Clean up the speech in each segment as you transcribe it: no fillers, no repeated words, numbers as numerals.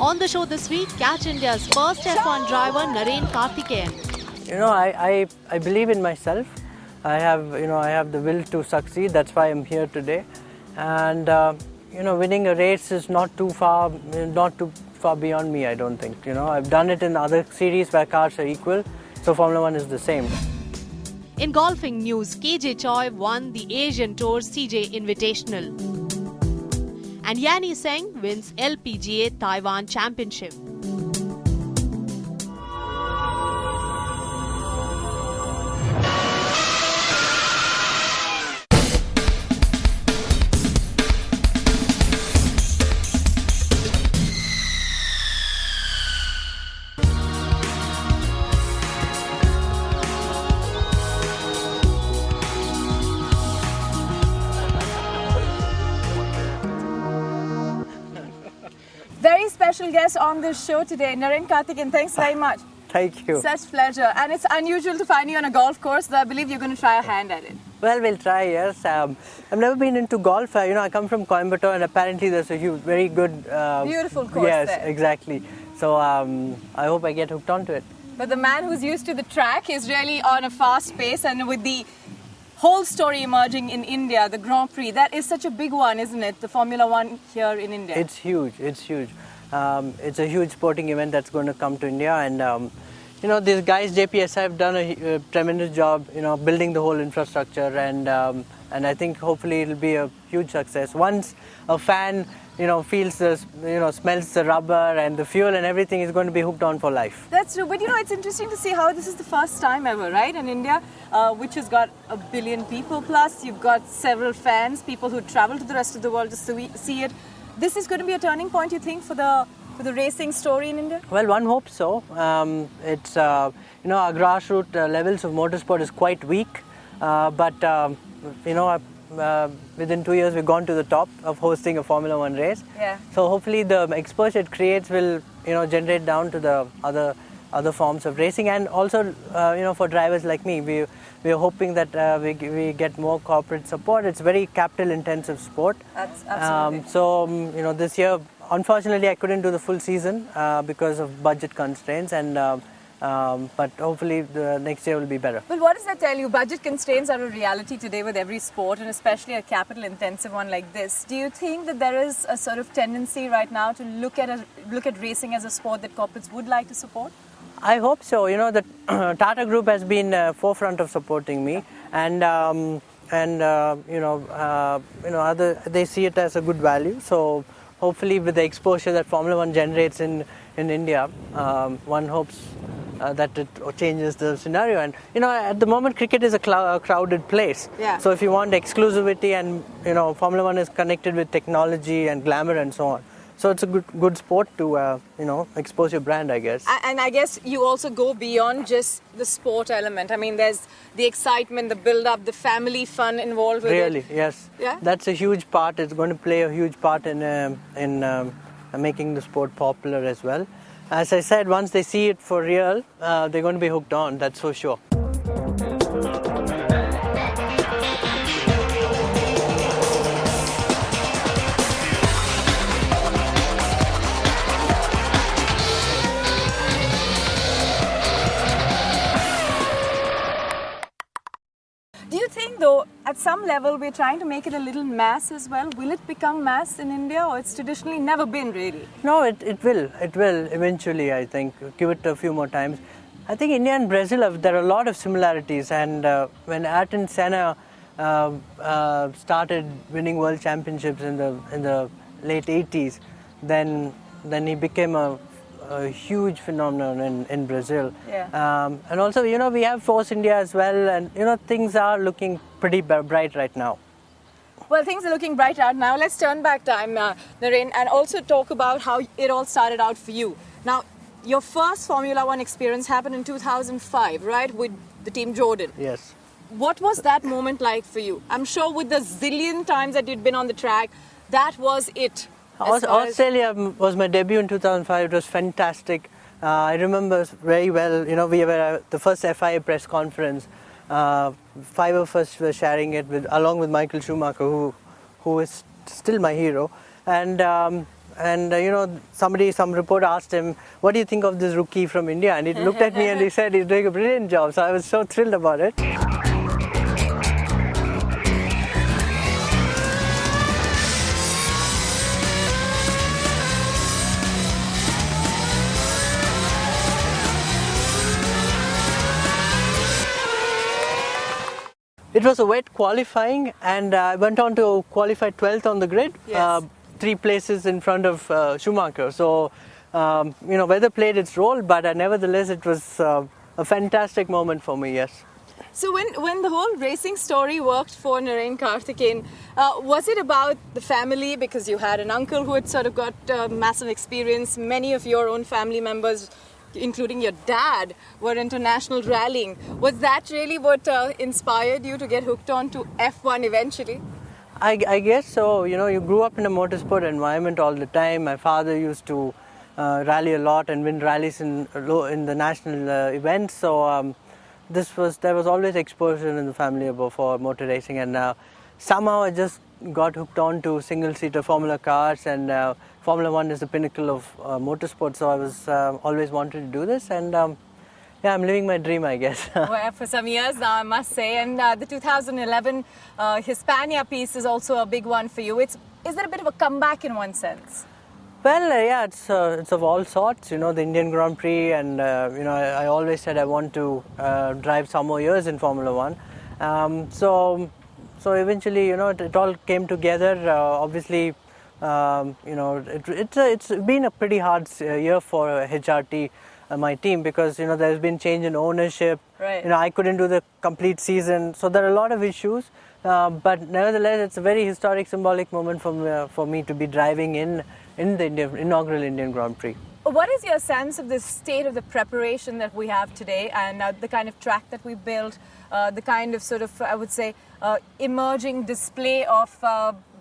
On the show this week, catch India's first F1 driver Narain Karthikeyan. I believe in myself. I have the will to succeed. That's why I'm here today. And winning a race is not too far beyond me, I don't think. I've done it in other series where cars are equal, so Formula 1 is the same. In golfing news, KJ Choi won the Asian Tour CJ Invitational. And Yanni Seng wins LPGA Taiwan Championship. Very special guest on this show today, Narain Karthikeyan. Thanks very much. Thank you. Such pleasure. And it's unusual to find you on a golf course, so I believe you're going to try a hand at it. Well, we'll try, yes. I've never been into golf. I come from Coimbatore, and apparently there's a very good... beautiful course yes, there. Exactly. So I hope I get hooked onto it. But the man who's used to the track is really on a fast pace, and with the whole story emerging in India, the Grand Prix, that is such a big one, isn't it? The Formula 1 here in India. It's huge. It's huge. It's a huge sporting event that's going to come to India, and these guys, JPSI, have done a tremendous job, building the whole infrastructure, and I think hopefully it'll be a huge success. Once a fan, feels smells the rubber and the fuel and everything, is going to be hooked on for life. That's true, but it's interesting to see how this is the first time ever, right, in India, which has got 1 billion people plus. You've got several fans, people who travel to the rest of the world to see it. This is going to be a turning point, you think, for the racing story in India? Well, one hopes so. It's our grassroots levels of motorsport is quite weak, but within 2 years we've gone to the top of hosting a Formula 1 race. Yeah. So hopefully the exposure it creates will generate down to the other forms of racing, and also for drivers like me, we are hoping that we get more corporate support. It's very capital intensive sport. Absolutely. So this year, unfortunately, I couldn't do the full season because of budget constraints, and but hopefully the next year will be better. Well, what does that tell you? Budget constraints are a reality today with every sport, and especially a capital intensive one like this. Do you think that there is a sort of tendency right now to look at racing as a sport that corporates would like to support? I hope so. The Tata Group has been forefront of supporting me, and they see it as a good value. So hopefully, with the exposure that Formula 1 generates in India, one hopes that it changes the scenario. And at the moment, cricket is a crowded place. Yeah. So if you want exclusivity, and Formula 1 is connected with technology and glamour and so on. So it's a good sport to expose your brand, I guess. And I guess you also go beyond just the sport element. I mean, there's the excitement, the build-up, the family fun involved with it. Really, yes. Yeah? That's a huge part. It's going to play a huge part in making the sport popular as well. As I said, once they see it for real, they're going to be hooked on. That's for sure. Do you think, though, at some level we're trying to make it a little mass as well? Will it become mass in India, or it's traditionally never been really? No, it will. It will eventually, I think. Give it a few more times. I think India and Brazil, there are a lot of similarities. And when Ayrton Senna started winning world championships in the late 80s, then he became a huge phenomenon in Brazil. Yeah. And also, we have Force India as well, and things are looking pretty bright right now. Well, things are looking bright out now. Let's turn back time, Narain, and also talk about how it all started out for you. Now, your first Formula 1 experience happened in 2005, right, with the team Jordan. Yes. What was that moment like for you? I'm sure with the zillion times that you'd been on the track, that was it. Australia was my debut in 2005. It was fantastic. I remember very well, we were at the first FIA press conference. 5 of us were sharing it along with Michael Schumacher, who is still my hero. And and some reporter asked him, "What do you think of this rookie from India?" And he looked at me and he said, "He's doing a brilliant job." So I was so thrilled about it. It was a wet qualifying, and I went on to qualify 12th on the grid, Yes. 3 places in front of Schumacher. So, weather played its role, but nevertheless, it was a fantastic moment for me, yes. So when the whole racing story worked for Narain Karthikeyan, was it about the family, because you had an uncle who had sort of got massive experience, many of your own family members, including your dad, were international rallying. Was that really what inspired you to get hooked on to F1 eventually? I guess so. You grew up in a motorsport environment all the time. My father used to rally a lot and win rallies in the national events. So there was always exposure in the family for motor racing, and somehow I just got hooked on to single-seater Formula cars, and Formula 1 is the pinnacle of motorsport. So I was always wanted to do this, and I'm living my dream, I guess. Well, for some years now, I must say. And the 2011 Hispania piece is also a big one for you. Is it a bit of a comeback in one sense? Well, it's of all sorts. The Indian Grand Prix, and I always said I want to drive some more years in Formula 1. So eventually, it all came together. Obviously, it's been a pretty hard year for HRT, my team, because there's been change in ownership. Right. I couldn't do the complete season, so there are a lot of issues. But nevertheless, it's a very historic, symbolic moment for me to be driving in the inaugural Indian Grand Prix. What is your sense of the state of the preparation that we have today, and the kind of track that we built, the kind of sort of, I would say, emerging display of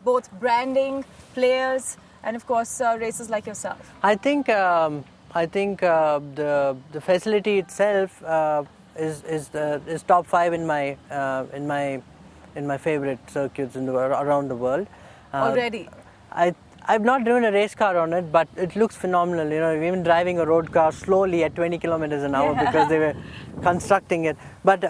both branding, players, and of course racers like yourself? I think the facility itself is top 5 in my favorite circuits around the world. Already? I've not driven a race car on it, but it looks phenomenal. Even driving a road car slowly at 20 kilometers an hour because they were constructing it. But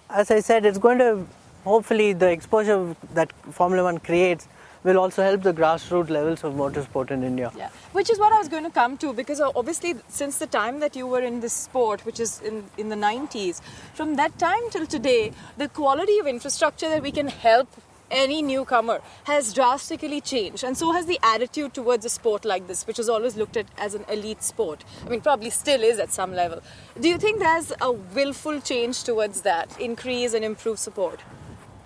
as I said, it's going to, hopefully, the exposure that Formula 1 creates will also help the grassroots levels of motorsport in India. Yeah, which is what I was going to come to, because obviously since the time that you were in this sport, which is in the 90s, from that time till today, the quality of infrastructure that we can help any newcomer has drastically changed, and so has the attitude towards a sport like this, which is always looked at as an elite sport. I mean, probably still is at some level. Do you think there's a willful change towards that, increase and improve support?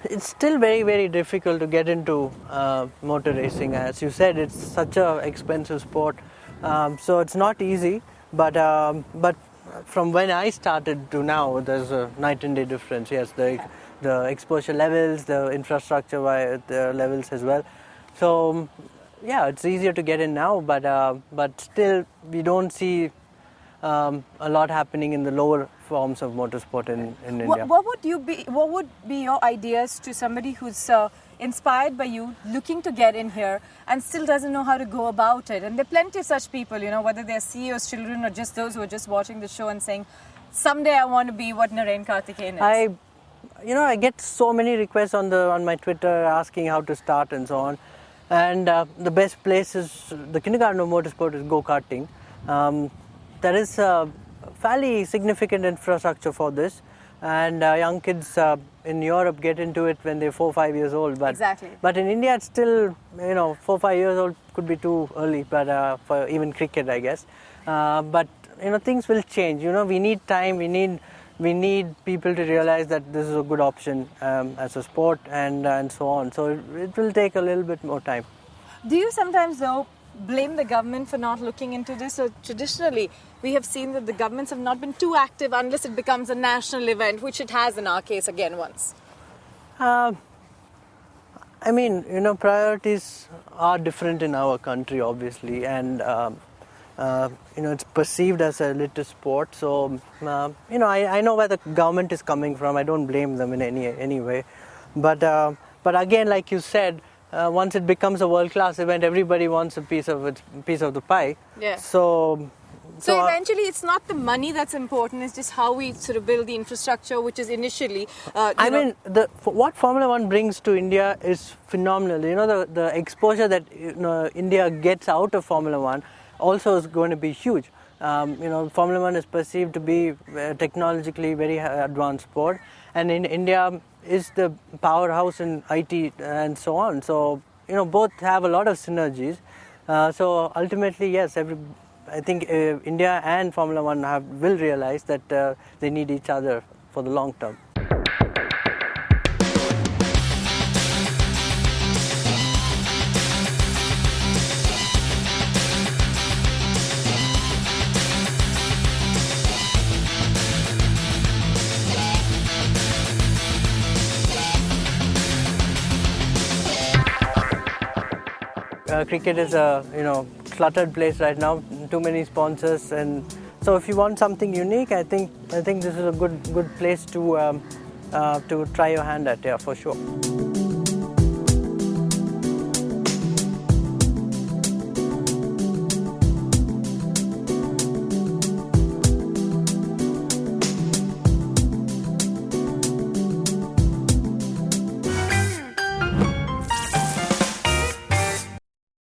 It's still very, very difficult to get into motor racing. As you said, it's such an expensive sport, so it's not easy. But from when I started to now, there's a night and day difference. Yes, the exposure levels, the infrastructure the levels as well. So yeah, it's easier to get in now, but still we don't see a lot happening in the lower forms of motorsport in India. What would be your ideas to somebody who's inspired by you, looking to get in here and still doesn't know how to go about it? And there are plenty of such people, whether they're CEOs, children, or just those who are just watching the show and saying, someday I want to be what Narain Karthikeyan is. I get so many requests on my Twitter asking how to start and so on, and the best place is the kindergarten of motorsport is go-karting. There is a fairly significant infrastructure for this, and young kids in Europe get into it when they're 4 or 5 years old. But, exactly. But in India, it's still 4 or 5 years old could be too early, but for even cricket, I guess. But things will change. We need time. We need people to realize that this is a good option as a sport and so on. So it will take a little bit more time. Do you sometimes, though, blame the government for not looking into this? So traditionally, we have seen that the governments have not been too active unless it becomes a national event, which it has in our case again once. Priorities are different in our country, obviously, and it's perceived as a elitist sport. So, I know where the government is coming from. I don't blame them in any way. But again, like you said, once it becomes a world-class event, everybody wants a piece of the pie. Yeah. So eventually, it's not the money that's important. It's just how we sort of build the infrastructure, which is initially. What Formula One brings to India is phenomenal. The exposure that India gets out of Formula One also is going to be huge. Formula One is perceived to be technologically very advanced sport, and in India is the powerhouse in IT and so on. So both have a lot of synergies. So ultimately, yes, I think India and Formula One will realize that they need each other for the long term. Cricket is a cluttered place right now. Too many sponsors, and so if you want something unique, I think this is a good place to try your hand at. Yeah, for sure.